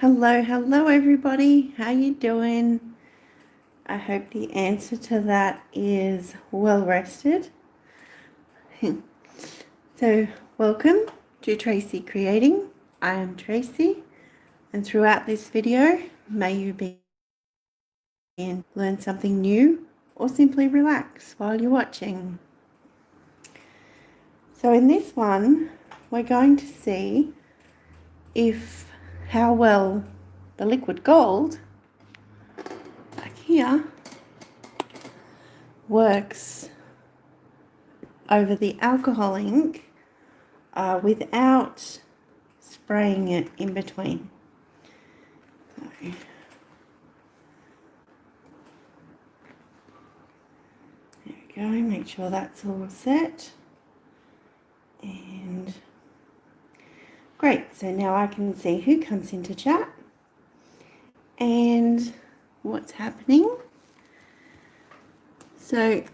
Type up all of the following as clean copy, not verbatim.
Hello everybody. How you doing? I hope the answer to that is well rested. So, welcome to Tracy Creating. I am Tracy, and throughout this video, may you be and learn something new or simply relax while you're watching. So in this one, we're going to see how well the liquid gold back here works over the alcohol ink without spraying it in between. So, there we go, make sure that's all set. And great, so now I can see who comes into chat and what's happening. So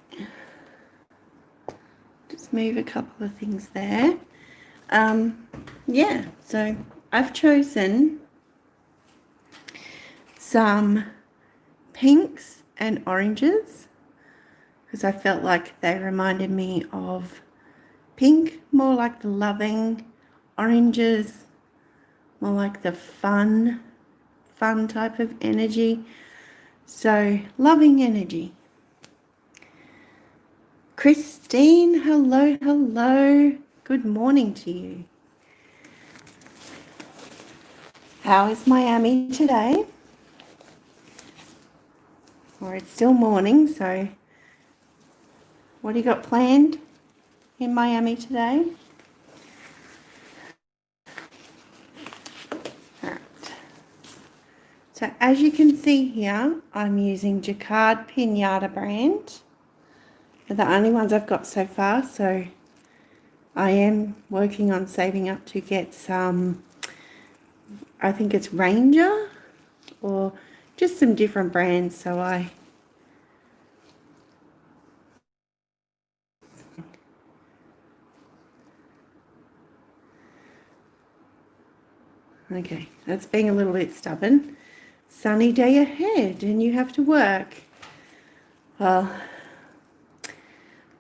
just move a couple of things there. Yeah, so I've chosen some pinks and oranges because I felt like they reminded me of pink, more like the loving, oranges, more like the fun type of energy. So loving energy. Christine, hello. Good morning to you. How is Miami today? Or it's still morning, so what do you got planned in Miami today? Alright. So as you can see here, I'm using Jacquard Pinata brand. They're the only ones I've got so far, so I am working on saving up to get some, I think it's Ranger or just some different brands. So okay, that's being a little bit stubborn. Sunny day ahead and you have to work. Well,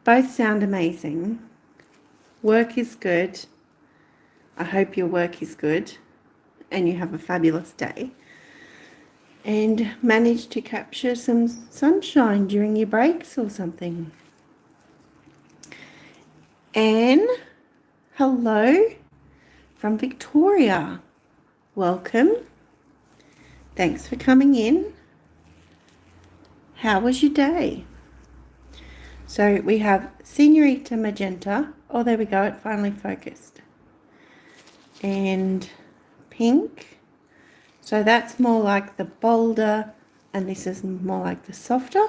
both sound amazing. Work is good. I hope your work is good and you have a fabulous day. And manage to capture some sunshine during your breaks or something. Anne, hello from Victoria. Welcome. Thanks for coming in. How was your day? So we have Senorita Magenta. Oh, there we go. It finally focused. And pink. So that's more like the bolder, and this is more like the softer.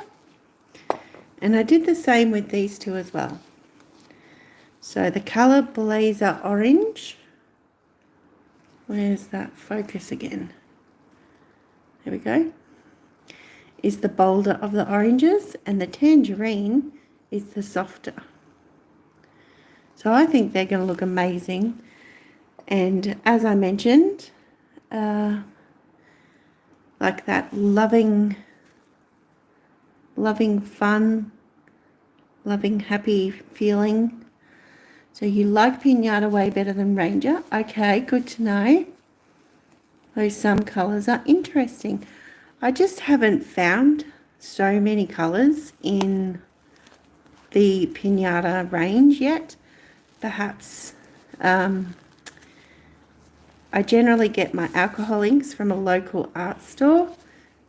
And I did the same with these two as well. So the color Blazer Orange. Where's that focus again? There we go. Is the bolder of the oranges, and the tangerine is the softer. So I think they're going to look amazing. And as I mentioned, like that loving fun, loving happy feeling. So you like Pinata way better than Ranger. Okay, good to know. Those some colours are interesting. I just haven't found so many colours in the Pinata range yet. Perhaps I generally get my alcohol inks from a local art store.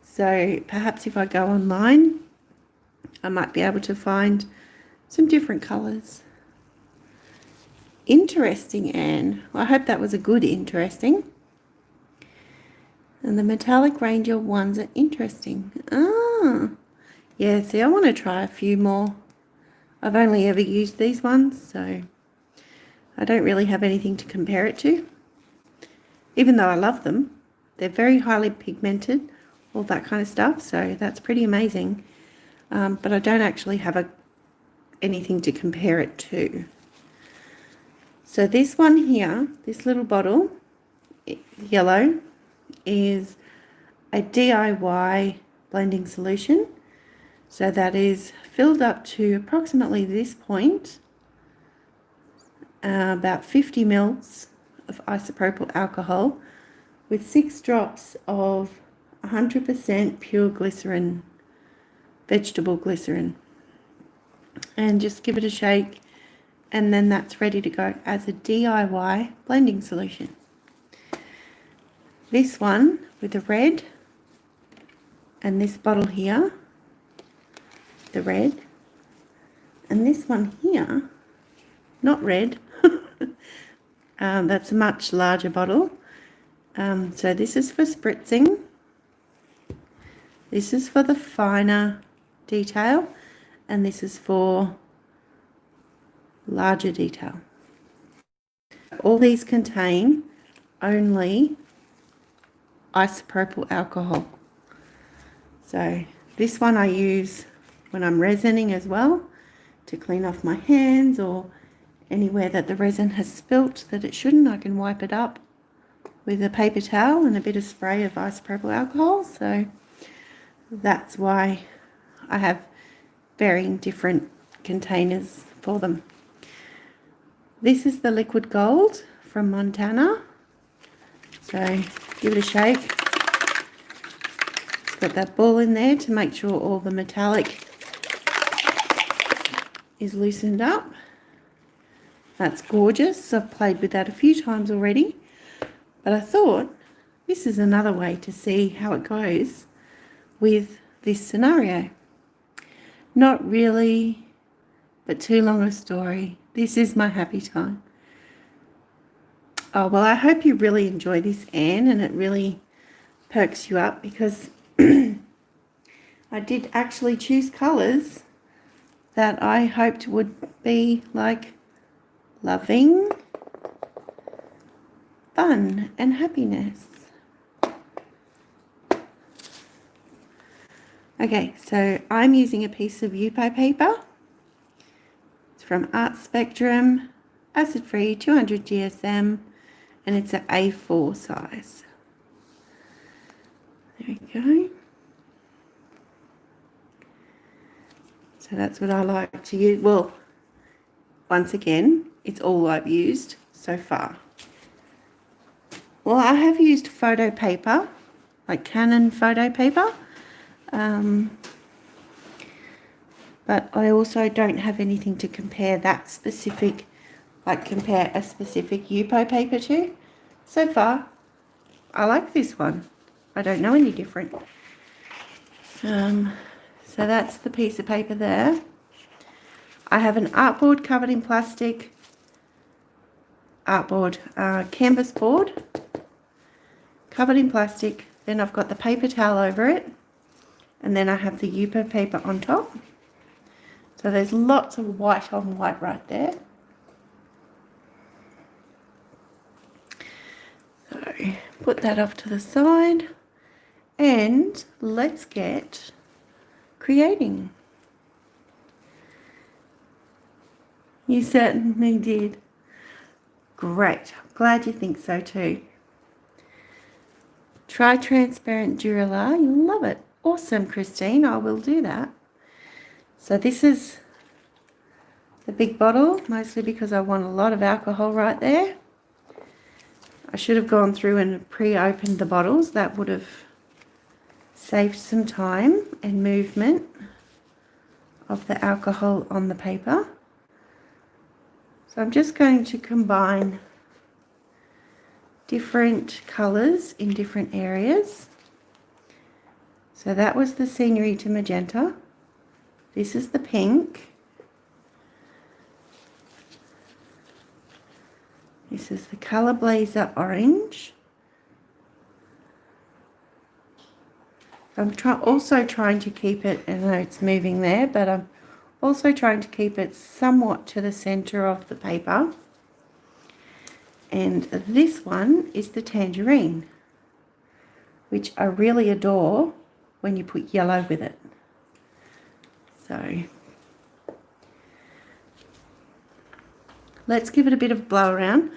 So perhaps if I go online, I might be able to find some different colours. Interesting, Anne. Well, I hope that was a good interesting. And the metallic Ranger ones are interesting. Ah, yeah, see, I want to try a few more. I've only ever used these ones, so I don't really have anything to compare it to. Even though I love them, they're very highly pigmented, all that kind of stuff, so that's pretty amazing. But I don't actually have anything to compare it to. So this one here, this little bottle, yellow, is a DIY blending solution. So that is filled up to approximately this point, about 50 mils of isopropyl alcohol with 6 drops of 100% pure glycerin, vegetable glycerin. And just give it a shake, and then that's ready to go as a DIY blending solution. This one with the red, and this bottle here, the red, and this one here, not red, that's a much larger bottle. So this is for spritzing, this is for the finer detail, and this is for larger detail. All these contain only isopropyl alcohol. So this one I use when I'm resining as well, to clean off my hands or anywhere that the resin has spilt that it shouldn't. I can wipe it up with a paper towel and a bit of spray of isopropyl alcohol. So that's why I have varying different containers for them. This is the liquid gold from Montana. So give it a shake. It's got that ball in there to make sure all the metallic is loosened up. That's gorgeous. I've played with that a few times already, but I thought this is another way to see how it goes with this scenario. Not really, but too long a story. This is my happy time. Oh, well, I hope you really enjoy this, Anne, and it really perks you up, because I did actually choose colours that I hoped would be like loving, fun and happiness. Okay, so I'm using a piece of Yupo paper. It's from Art Spectrum, acid-free, 200 GSM, and it's an A4 size. There we go. So that's what I like to use. Well, once again, it's all I've used so far. Well, I have used photo paper, like Canon photo paper, but I also don't have anything to compare that specific, like compare a specific Yupo paper to. So far, I like this one. I don't know any different. So that's the piece of paper there. I have an artboard covered in plastic, canvas board covered in plastic. Then I've got the paper towel over it, and then I have the Yupo paper on top. So there's lots of white on white right there. So put that off to the side, and let's get creating. You certainly did. Great. Glad you think so too. Try transparent Durallar. You'll love it. Awesome, Christine. I will do that. So this is the big bottle, mostly because I want a lot of alcohol right there. I should have gone through and pre-opened the bottles. That would have saved some time and movement of the alcohol on the paper. So I'm just going to combine different colours in different areas. So that was the scenery to magenta. This is the pink. This is the Colour Blazer orange. I'm also trying to keep it, I know it's moving there, but I'm also trying to keep it somewhat to the center of the paper. And this one is the tangerine, which I really adore when you put yellow with it. So let's give it a bit of blow around.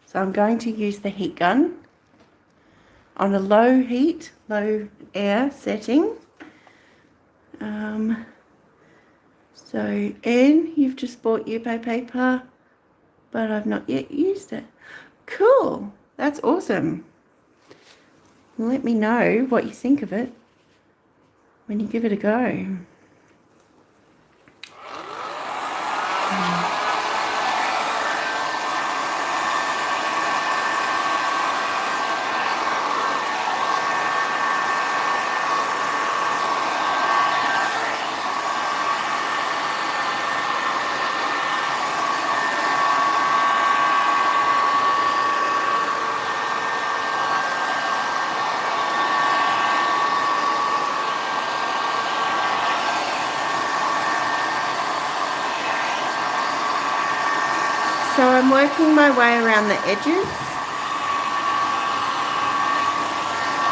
So I'm going to use the heat gun on a low heat, low air setting. So, Anne, you've just bought Yupo paper, but I've not yet used it. Cool. That's awesome. Let me know what you think of it when you give it a go. So I'm working my way around the edges,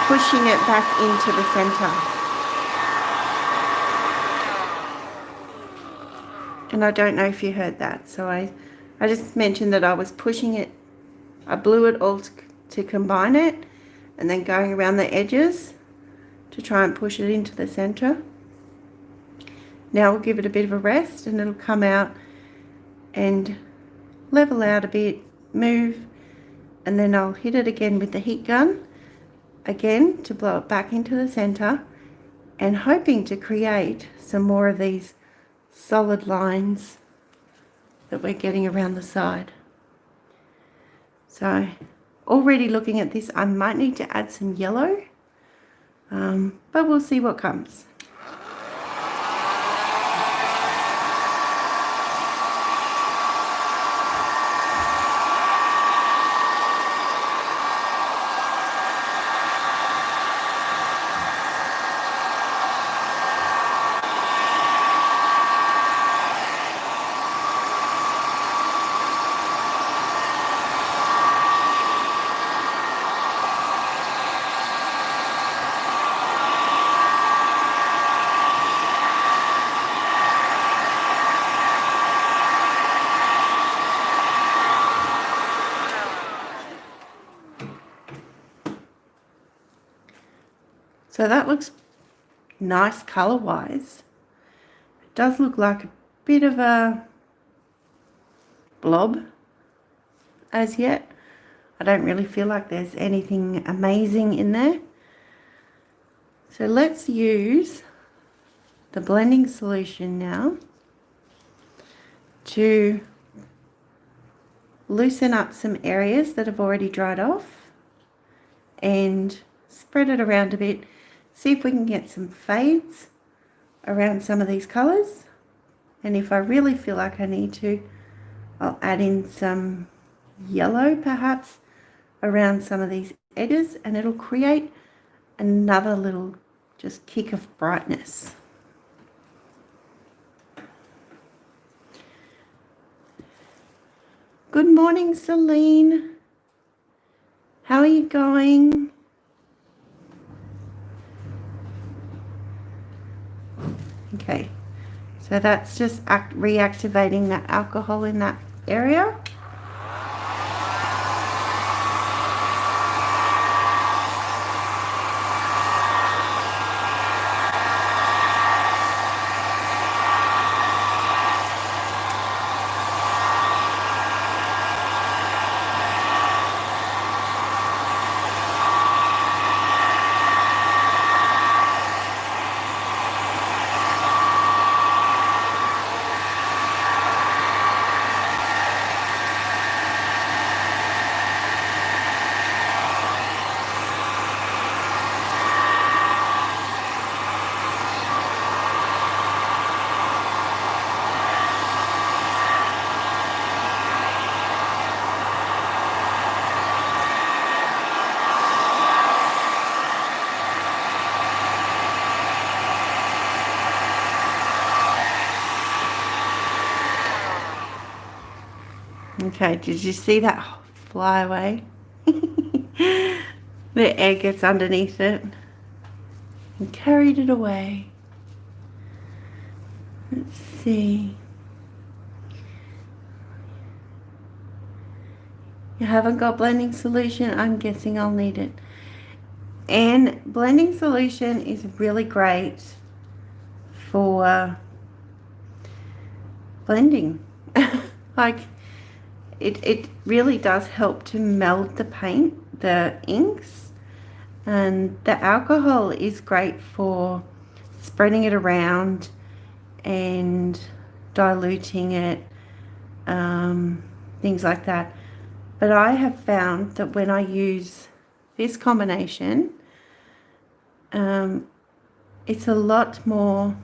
pushing it back into the center. And I don't know if you heard that. So I just mentioned that I was pushing it. I blew it all to combine it, and then going around the edges to try and push it into the center. Now we'll give it a bit of a rest, and it'll come out and level out a bit, move, and then I'll hit it again with the heat gun again to blow it back into the center, and hoping to create some more of these solid lines that we're getting around the side. So already looking at this, I might need to add some yellow, but we'll see what comes. So that looks nice color-wise. It does look like a bit of a blob as yet. I don't really feel like there's anything amazing in there. So let's use the blending solution now to loosen up some areas that have already dried off and spread it around a bit. See if we can get some fades around some of these colors. And if I really feel like I need to, I'll add in some yellow perhaps around some of these edges, and it'll create another little just kick of brightness. Good morning, Celine. How are you going? Okay, so that's just reactivating that alcohol in that area. Okay, did you see that fly away? The egg gets underneath it and carried it away. Let's see. You haven't got blending solution? I'm guessing I'll need it. And blending solution is really great for blending. Like it really does help to meld the paint, the inks, and the alcohol is great for spreading it around and diluting it, things like that. But I have found that when I use this combination, it's a lot more,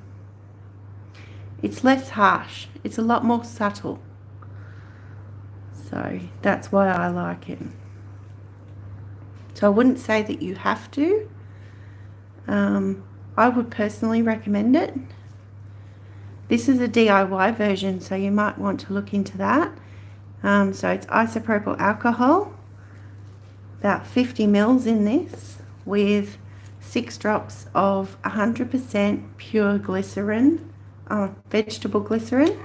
it's less harsh, it's a lot more subtle. So that's why I like it. So I wouldn't say that you have to. I would personally recommend it. This is a DIY version, so you might want to look into that. So it's isopropyl alcohol, about 50 mils in this, with 6 drops of 100% pure glycerin, vegetable glycerin.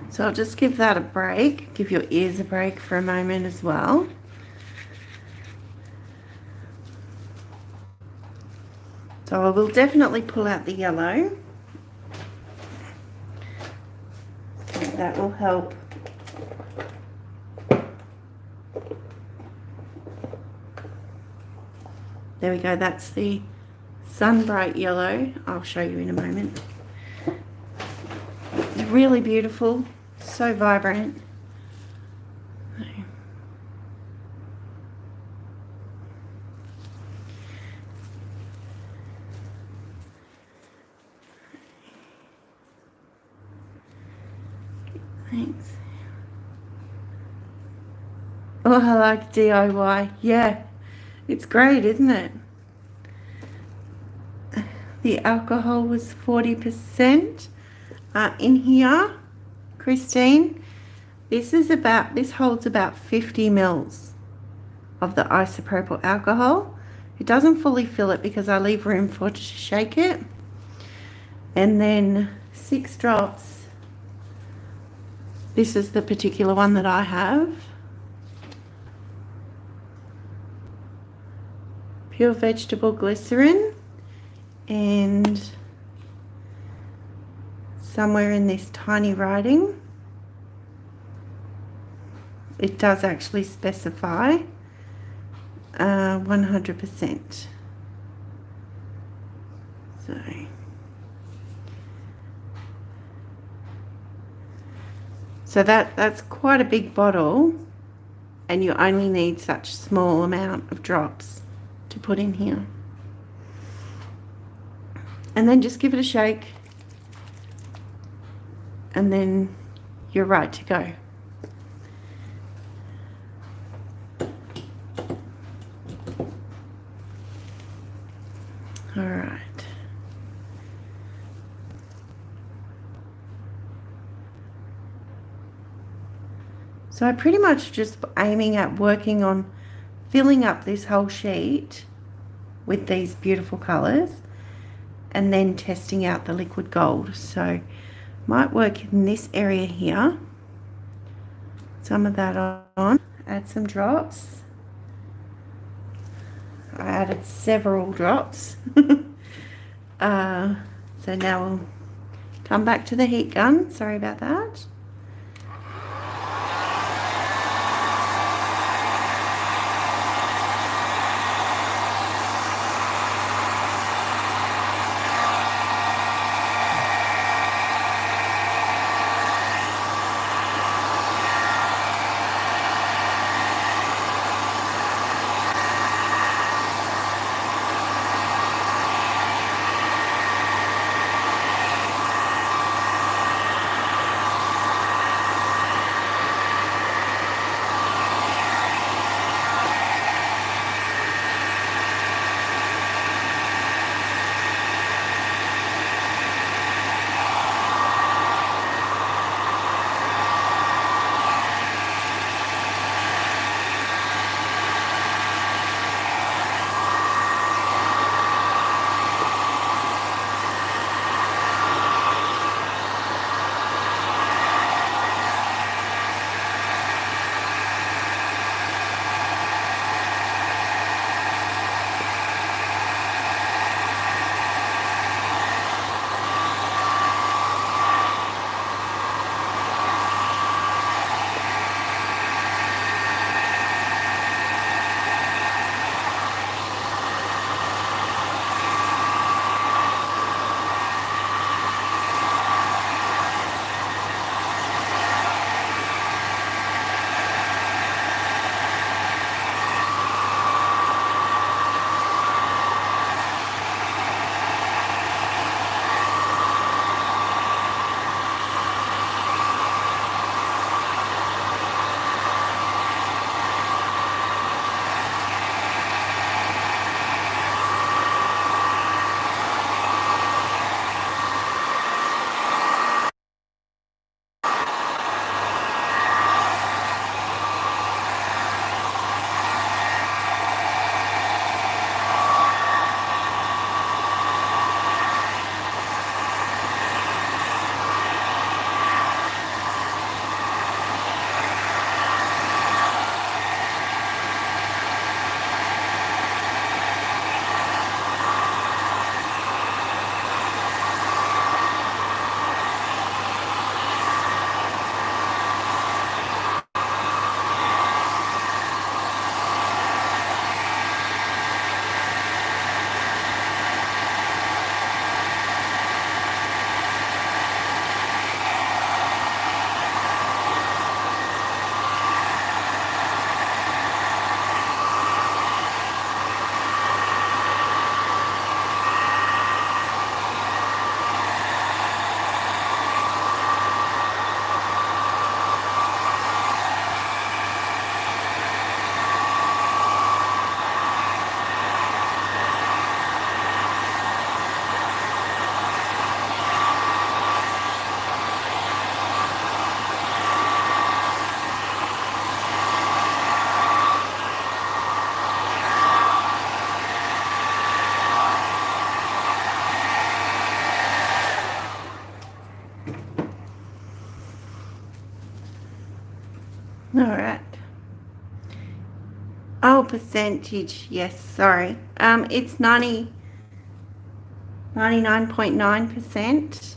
So I'll just give that a break, give your ears a break for a moment as well. So I will definitely pull out the yellow. That will help. There we go, that's the Sunbright yellow. I'll show you in a moment. It's really beautiful, so vibrant. Thanks. Oh, I like DIY. Yeah, it's great, isn't it? The alcohol was 40% in here, Christine. This holds about 50 mils of the isopropyl alcohol, It doesn't fully fill it because I leave room for it to shake it. And then 6 drops. This is the particular one that I have. Pure vegetable glycerin, and somewhere in this tiny writing it does actually specify 100%. So that's quite a big bottle, and you only need such small amount of drops to put in here. And then just give it a shake, and then you're right to go. All right. So I'm pretty much just aiming at working on filling up this whole sheet with these beautiful colours, and then testing out the liquid gold. So might work in this area here. Some of that on. Add some drops. I added several drops. So now we'll come back to the heat gun. Sorry about that. percentage, yes, sorry. It's 99.9%.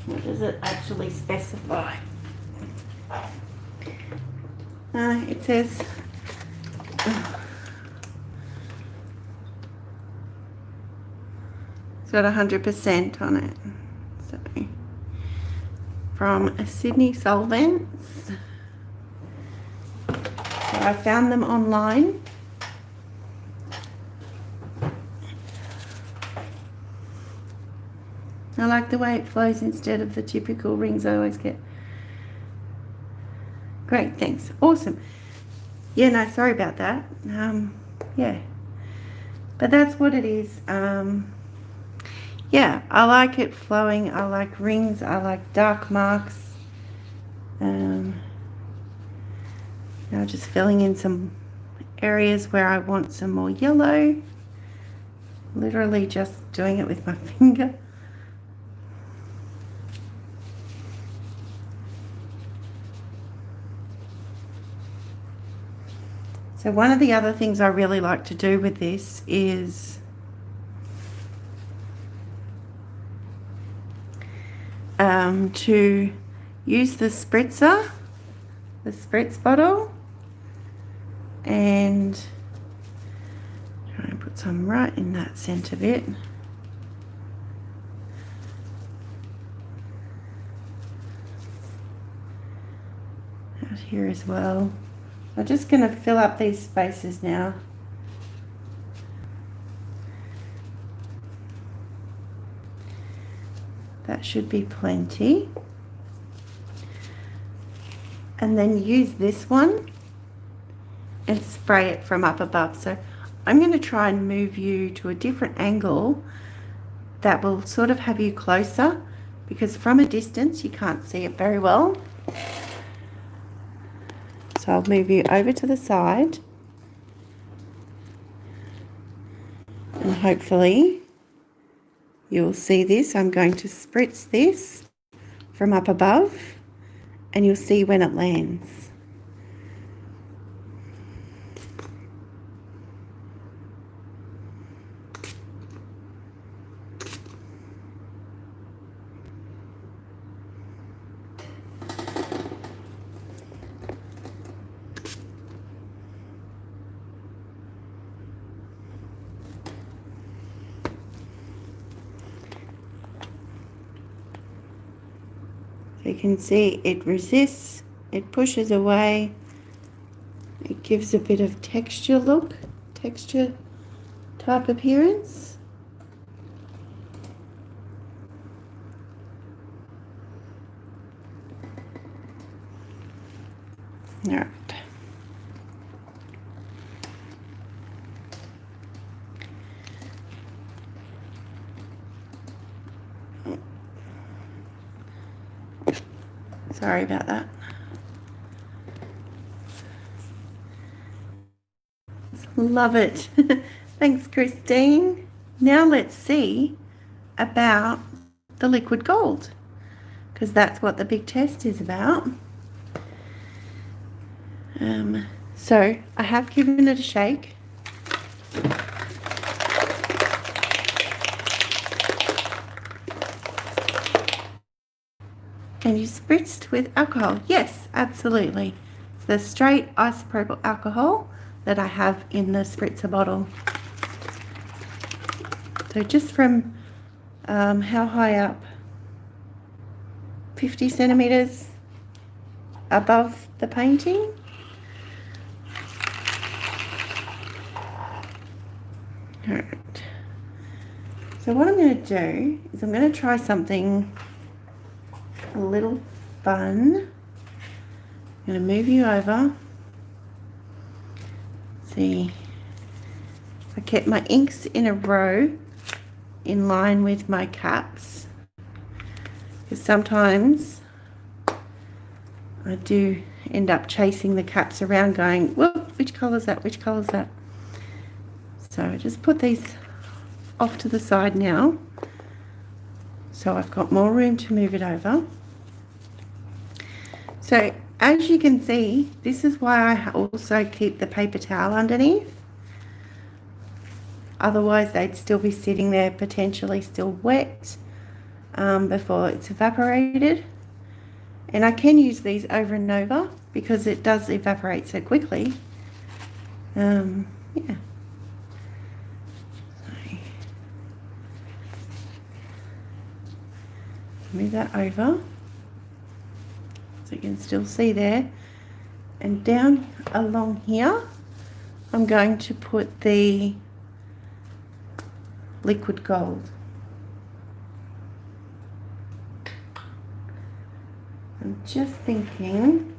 What does it actually specify? It says it's got 100% on it. So from Sydney Solvents. So I found them online. I like the way it flows instead of the typical rings I always get. Great, thanks. Awesome. Yeah, no, sorry about that. Yeah. But that's what it is. Yeah, I like it flowing. I like rings. I like dark marks. Now just filling in some areas where I want some more yellow. Literally just doing it with my finger. So one of the other things I really like to do with this is to use the spritzer, the spritz bottle, and try and put some right in that centre bit. Out here as well. I'm just going to fill up these spaces now. That should be plenty. And then use this one and spray it from up above. So I'm going to try and move you to a different angle that will sort of have you closer, because from a distance you can't see it very well. So I'll move you over to the side, and hopefully you'll see this. I'm going to spritz this from up above, and you'll see when it lands. So you can see it resists, it pushes away, it gives a bit of texture look, texture type appearance. All right. Sorry about that. Love it. Thanks, Christine. Now let's see about the liquid gold, because that's what the big test is about. So I have given it a shake. And you spritzed with alcohol. Yes, absolutely. It's the straight isopropyl alcohol that I have in the spritzer bottle. So just from how high up? 50 centimeters above the painting. All right. So what I'm going to do is I'm going to try something a little fun. I'm going to move you over. See, I kept my inks in a row in line with my caps, because sometimes I do end up chasing the caps around going, whoop, which colour is that, which colour is that? So I just put these off to the side now, so I've got more room to move it over. So as you can see, this is why I also keep the paper towel underneath. Otherwise they'd still be sitting there, potentially still wet before it's evaporated. And I can use these over and over because it does evaporate so quickly. Yeah. Move that over so you can still see there. And down along here, I'm going to put the liquid gold. I'm just thinking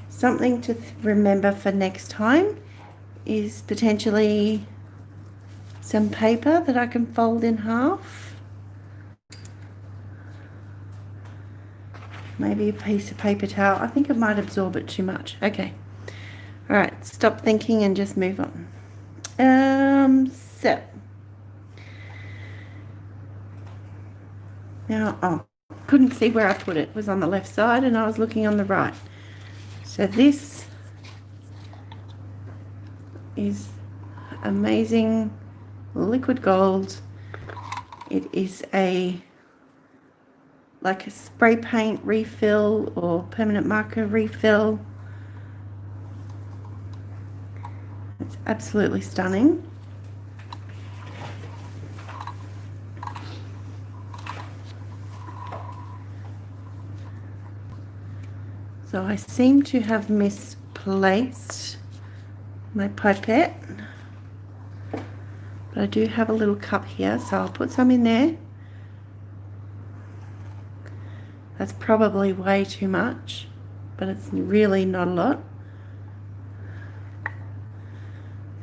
something to remember for next time is potentially some paper that I can fold in half. Maybe a piece of paper towel. I think it might absorb it too much. Okay. All right, stop thinking and just move on. So now, couldn't see where I put it. It was on the left side and I was looking on the right. So this is amazing liquid gold. It is like a spray paint refill or permanent marker refill. It's absolutely stunning. So I seem to have misplaced my pipette, but I do have a little cup here, so I'll put some in there. That's probably way too much, but it's really not a lot.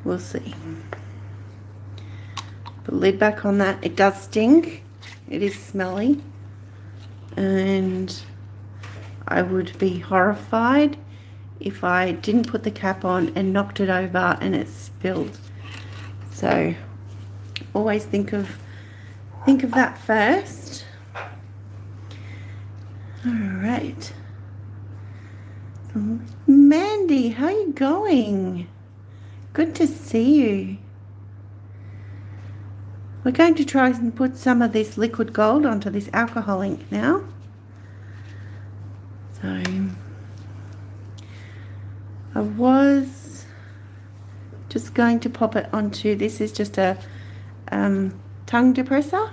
We'll see. Put the lid back on that. It does stink. It is smelly. And I would be horrified if I didn't put the cap on and knocked it over and it spilled. So always think of that first. All right. So, Mandy, how are you going? Good to see you. We're going to try and put some of this liquid gold onto this alcohol ink now. So I was just going to pop it onto, this is just a tongue depressor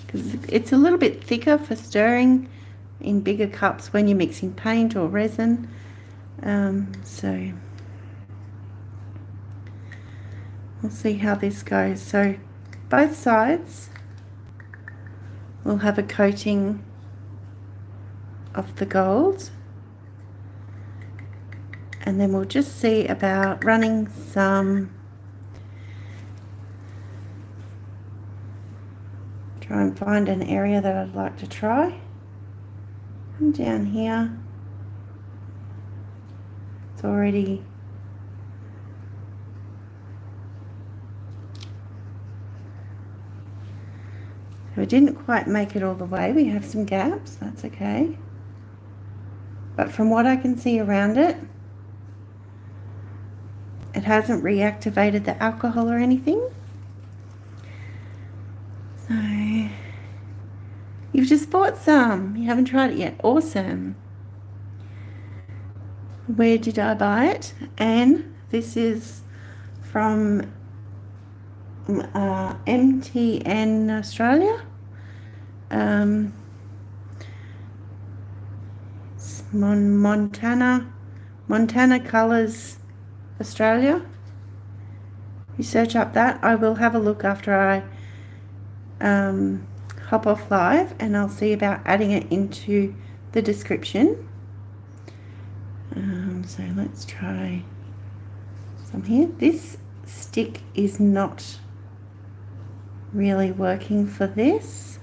because it's a little bit thicker for stirring in bigger cups when you're mixing paint or resin. So we'll see how this goes. So both sides will have a coating of the gold, and then we'll just see about running some, try and find an area that I'd like to try. And down here it's already so it didn't quite make it all the way. We have some gaps, that's okay. But from what I can see around it, it hasn't reactivated the alcohol or anything. So, you've just bought some. You haven't tried it yet. Awesome. Where did I buy it? And this is from MTN Australia. Montana Colours Australia. You search up that. I will have a look after I hop off live, and I'll see about adding it into the description. So let's try some here. This stick is not really working for this,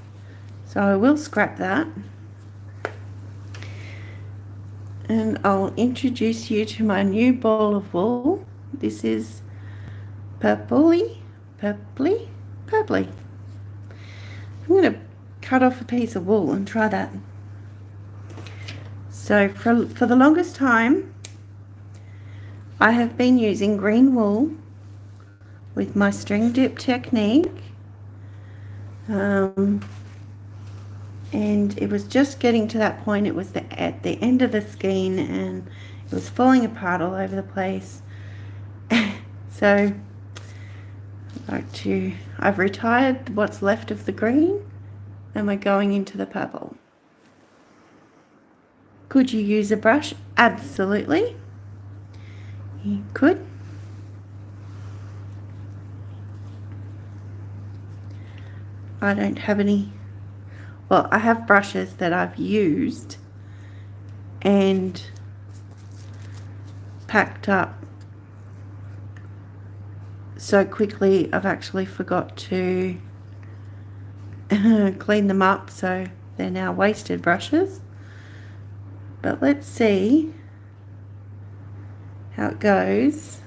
so I will scrap that. And I'll introduce you to my new ball of wool. This is purpley. I'm going to cut off a piece of wool and try that. So for the longest time, I have been using green wool with my string dip technique. And it was just getting to that point. It was at the end of the skein and it was falling apart all over the place. So I've retired what's left of the green and we're going into the purple. Could you use a brush? Absolutely. You could. I don't have any. Well, I have brushes that I've used and packed up so quickly I've actually forgot to clean them up, so they're now wasted brushes. But let's see how it goes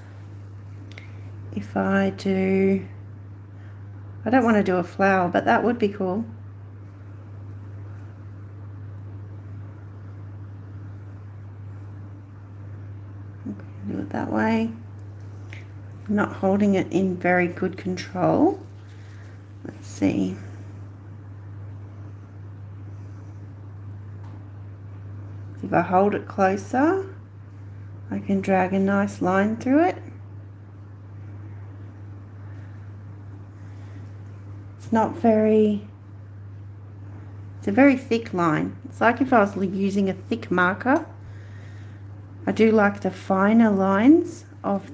if I do. I don't want to do a flower, but that would be cool. Do it that way. I'm not holding it in very good control. Let's see. If I hold it closer, I can drag a nice line through it. It's not very, it's a very thick line. It's like if I was using a thick marker. I do like the finer lines of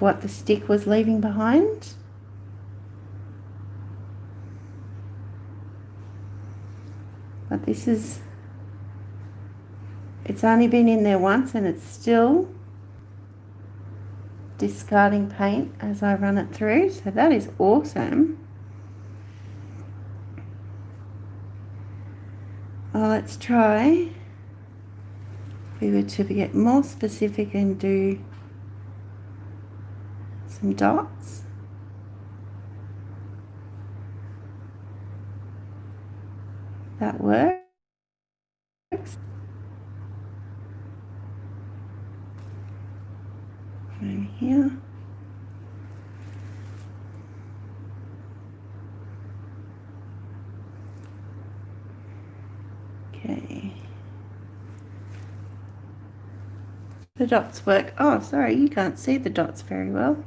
what the stick was leaving behind. But this is, it's only been in there once and it's still discarding paint as I run it through, so that is awesome. Well, let's try. If we were to get more specific and do some dots. That works. Over here. Okay. The dots work. Oh, sorry, you can't see the dots very well.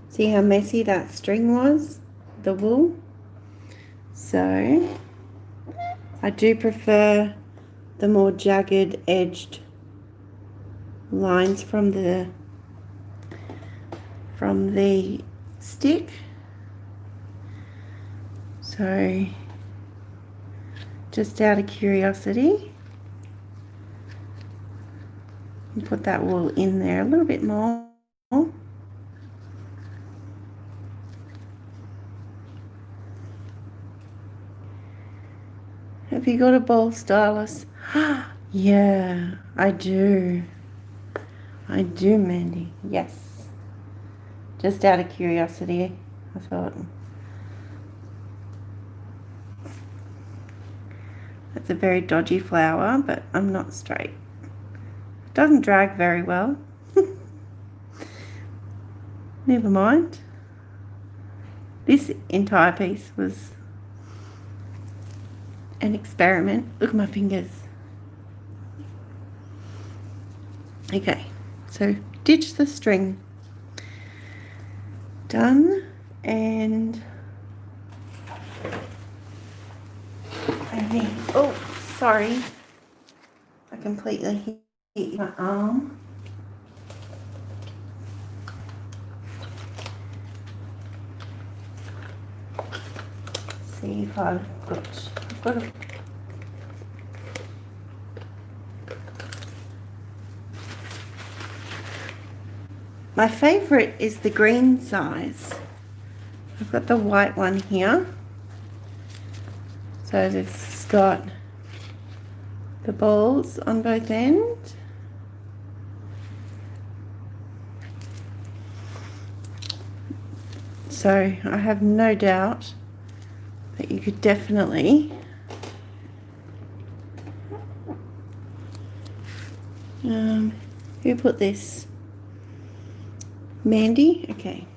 See how messy that string was, the wool? So I do prefer the more jagged edged lines from the stick. So just out of curiosity, and put that wool in there a little bit more. Have you got a ball stylus? Yeah, I do. I do, Mandy. Yes. Just out of curiosity, I thought. That's a very dodgy flower, but I'm not straight. It doesn't drag very well. Never mind. This entire piece was an experiment. Look at my fingers. Okay, so ditch the string. Done. And oh, sorry, I completely hit my arm. See if I've got a my favourite is the green size. I've got the white one here. So it's got the balls on both ends. So I have no doubt that you could definitely who put this? Mandy? Okay.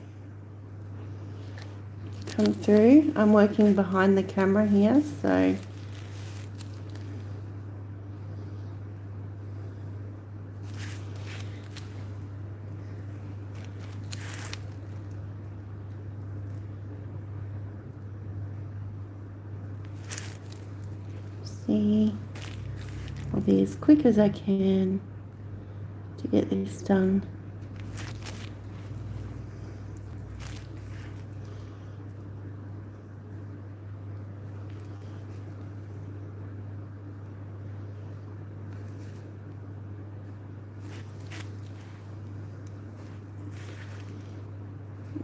Come through. I'm working behind the camera here, so see, I'll be as quick as I can to get this done.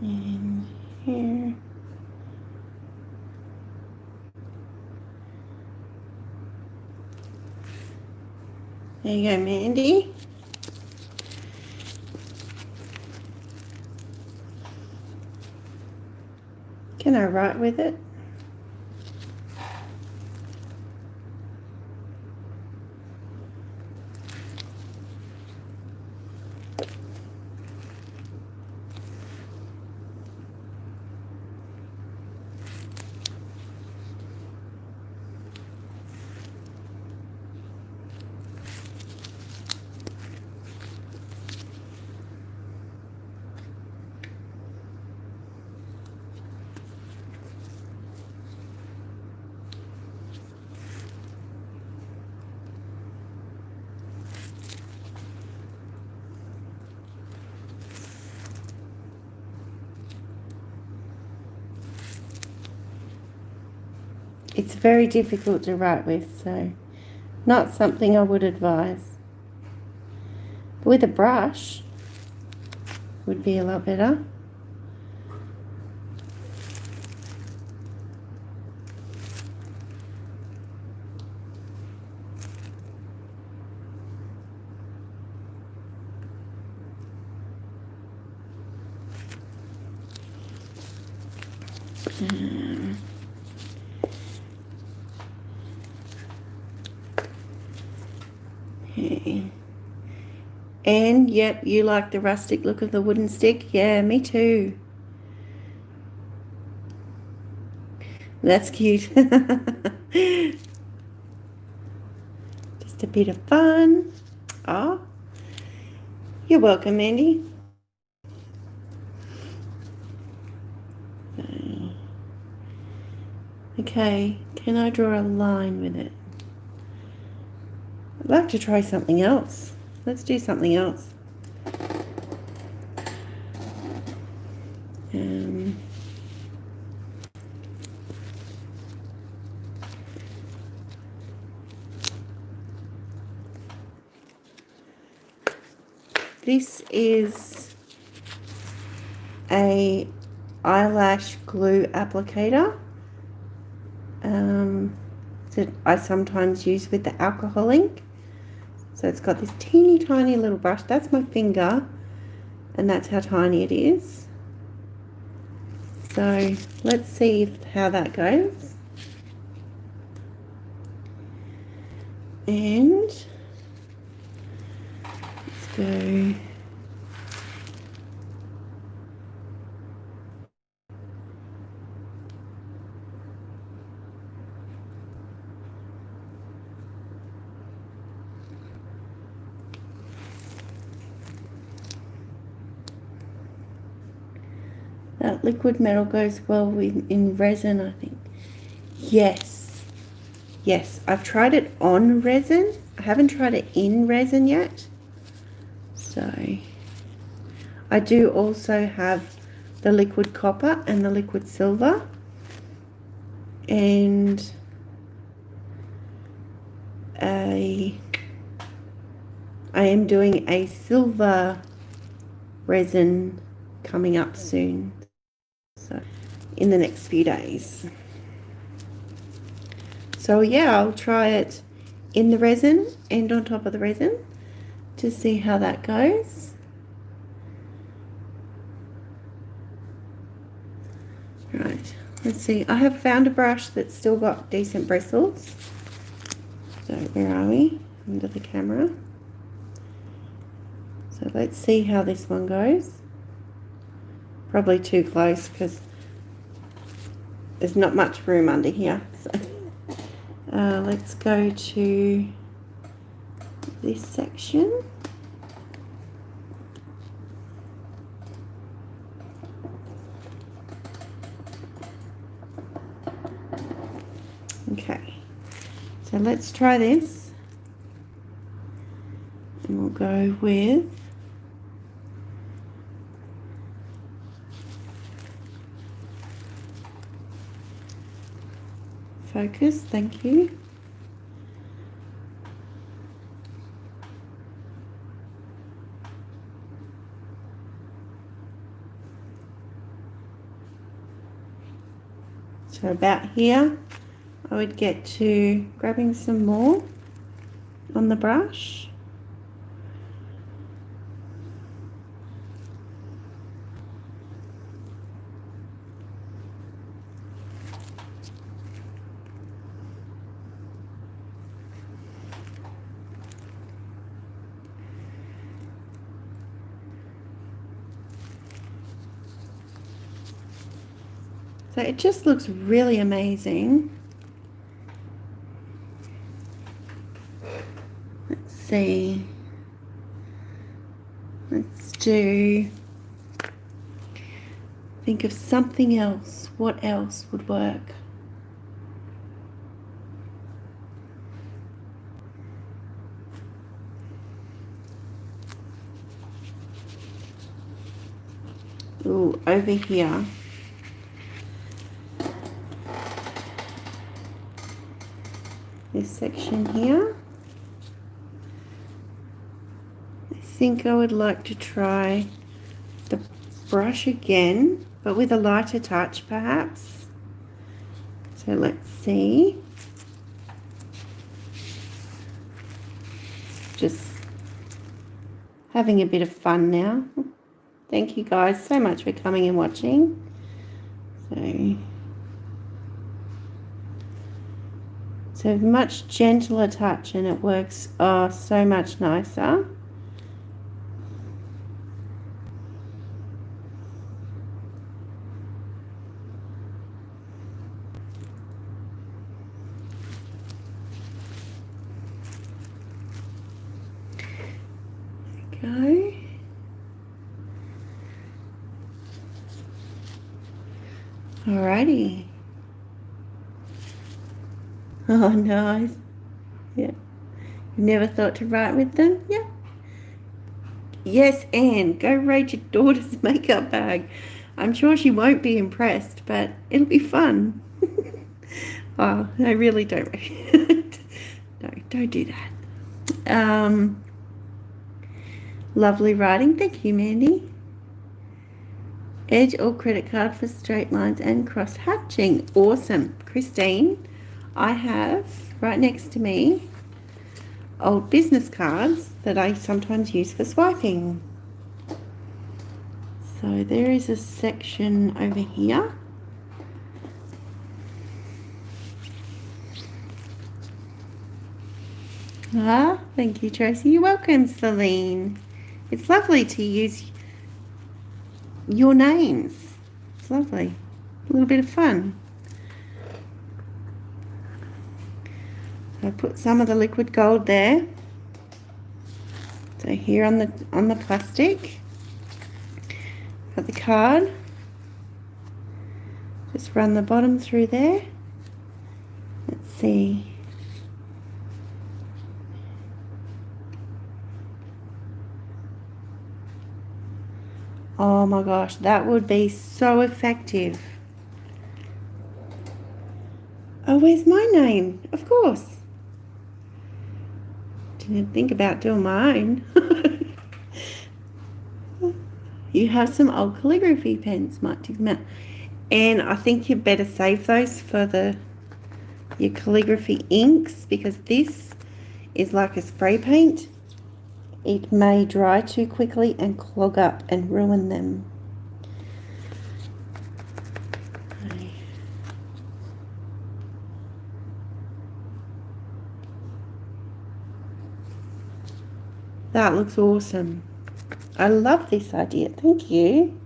And here. There you go, Mandy. Can I write with it? It's very difficult to write with, so not something I would advise. But with a brush would be a lot better. Okay. And yep, you like the rustic look of the wooden stick? Yeah, me too. That's cute. Just a bit of fun. Oh, you're welcome, Mandy. Okay, can I draw a line with it? I'd like to try something else. Let's do something else. This is a eyelash glue applicator that I sometimes use with the alcohol ink. So it's got this teeny tiny little brush. That's my finger, and that's how tiny it is. So let's see how that goes. And let's go. That liquid metal goes well in resin, I think. Yes. Yes, I've tried it on resin. I haven't tried it in resin yet. So I do also have the liquid copper and the liquid silver. And I am doing a silver resin coming up soon. So in the next few days. So yeah, I'll try it in the resin and on top of the resin to see how that goes. Right, let's see. I have found a brush that's still got decent bristles. So where are we? Under the camera. So let's see how this one goes. Probably too close because there's not much room under here. So let's go to this section. Okay, so let's try this, and we'll go with focus, thank you. So about here, I would get to grabbing some more on the brush. So it just looks really amazing. Let's see. Let's think of something else. What else would work? Ooh, over here. This section here. I think I would like to try the brush again, but with a lighter touch perhaps. So let's see. Just having a bit of fun now. Thank you guys so much for coming and watching. So much gentler touch, and it works so much nicer. There we go. Alrighty. Oh, nice. Yeah. You never thought to write with them? Yeah. Yes, Anne, go raid your daughter's makeup bag. I'm sure she won't be impressed, but it'll be fun. Oh, I really don't. No, don't do that. Lovely writing. Thank you, Mandy. Edge or credit card for straight lines and cross hatching. Awesome. Christine, I have right next to me old business cards that I sometimes use for swiping. So there is a section over here. Ah, thank you, Tracy. You're welcome, Celine. It's lovely to use your names. It's lovely. A little bit of fun. I put some of the liquid gold there. So here on the plastic, got the card. Just run the bottom through there. Let's see. Oh my gosh, that would be so effective. Oh, where's my name? Of course. Didn't think about doing my own. You have some old calligraphy pens, might take them out. And I think you better save those for your calligraphy inks, because this is like a spray paint. It may dry too quickly and clog up and ruin them. That looks awesome. I love this idea. Thank you.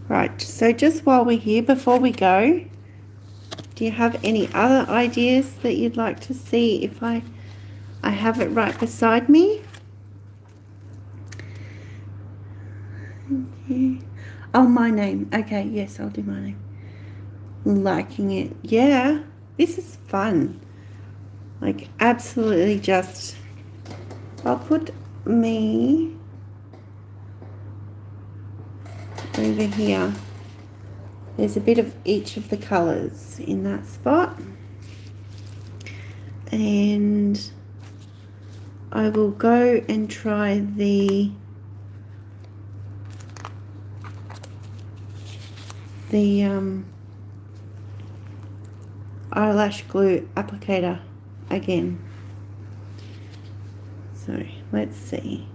Right, so just while we're here, before we go, do you have any other ideas that you'd like to see if I have it right beside me? Okay. Oh, my name. Okay, yes, I'll do my name. Liking it. Yeah, this is fun. Like, absolutely just... I'll put me over here. There's a bit of each of the colours in that spot. And I will go and try the eyelash glue applicator again. So let's see.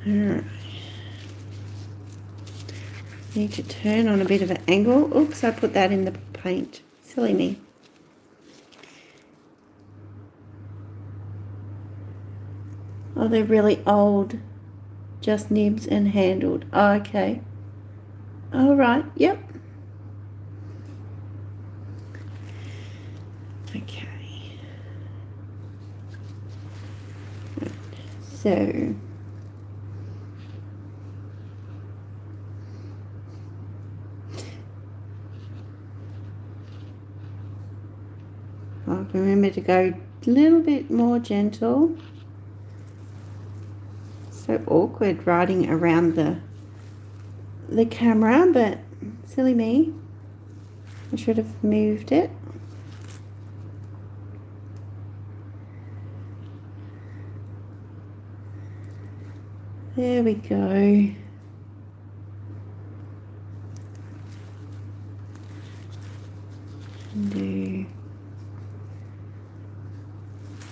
Alright. Need to turn on a bit of an angle. Oops, I put that in the paint. Silly me. Oh, they're really old. Just nibs and handled. Oh, okay. All right. Yep. Okay. So I'll remember to go a little bit more gentle. So awkward riding around the camera, but silly me. I should have moved it. There we go.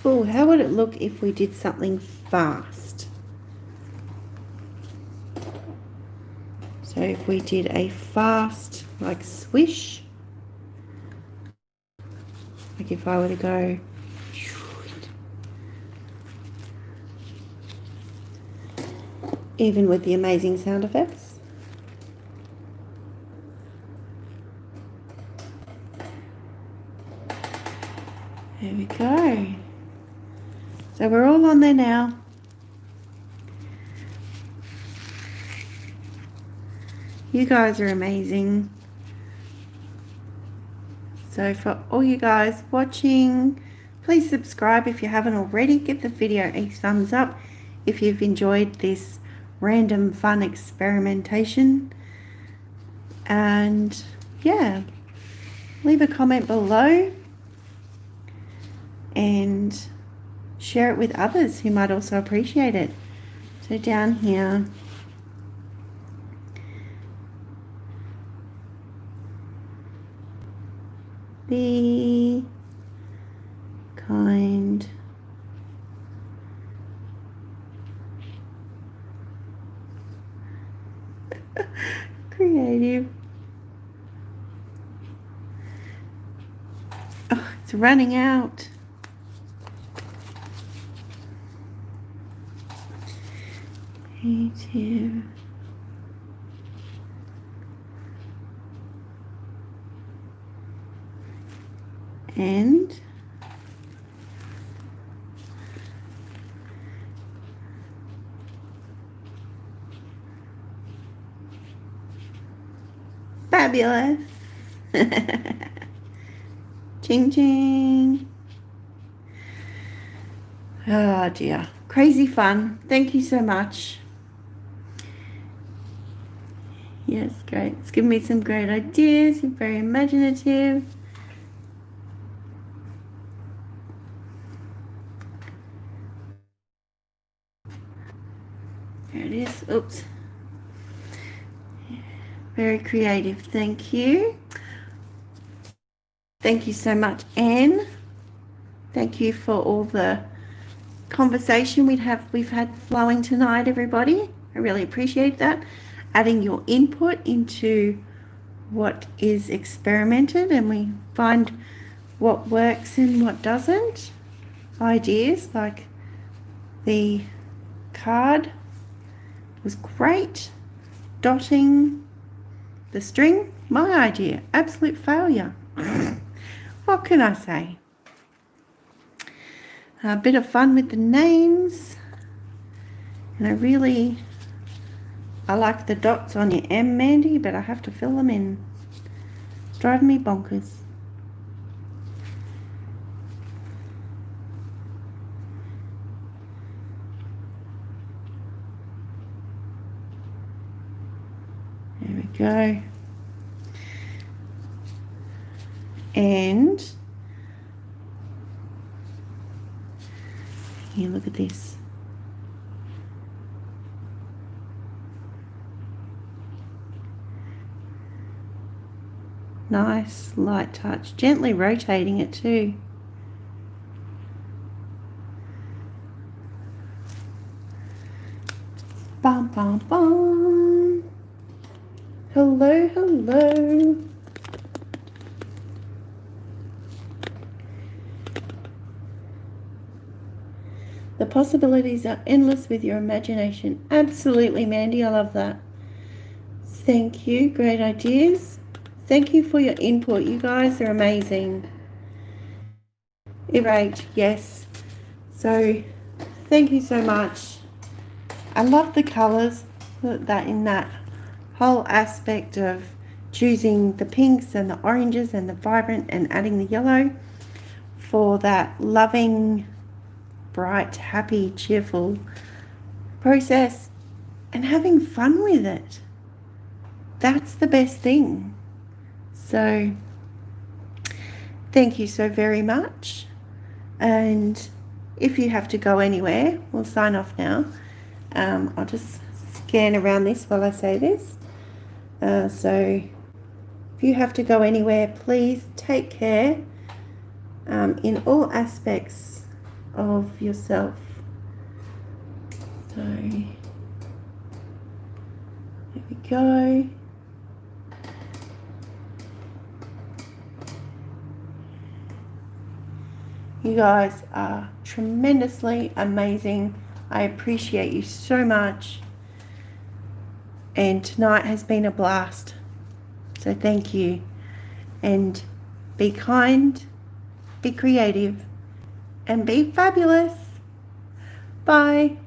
Oh, how would it look if we did something fast? So if we did a fast, like swish, like if I were to go, even with the amazing sound effects. There we go. So we're all on there now. You guys are amazing. So for all you guys watching, please subscribe if you haven't already. Give the video a thumbs up if you've enjoyed this random fun experimentation. And yeah, leave a comment below and share it with others who might also appreciate it. So down here, be kind. Creative. Oh, it's running out. Creative. And fabulous. Ching ching. Oh dear. Crazy fun. Thank you so much. Yes, great. It's given me some great ideas. You're very imaginative. There it is. Oops. Very creative. Thank you. Thank you so much, Anne. Thank you for all the conversation we've had flowing tonight, everybody. I really appreciate that. Adding your input into what is experimented, and we find what works and what doesn't. Ideas like the card was great. Dotting the string, my idea, absolute failure. What can I say? A bit of fun with the names, and I like the dots on your M, Mandy, but I have to fill them in. It's driving me bonkers. There we go. And here, look at this. Nice light touch, gently rotating it too. Bum, bum, bum. Hello, hello. The possibilities are endless with your imagination. Absolutely, Mandy, I love that. Thank you, great ideas. Thank you for your input. You guys are amazing. Great, yes. So, thank you so much. I love the colours that in that whole aspect of choosing the pinks and the oranges and the vibrant and adding the yellow for that loving, bright, happy, cheerful process and having fun with it. That's the best thing. So thank you so very much. And if you have to go anywhere, we'll sign off now. I'll just scan around this while I say this. So if you have to go anywhere, please take care in all aspects of yourself. So there we go. You guys are tremendously amazing. I appreciate you so much. And tonight has been a blast. So thank you. And be kind, be creative, and be fabulous. Bye.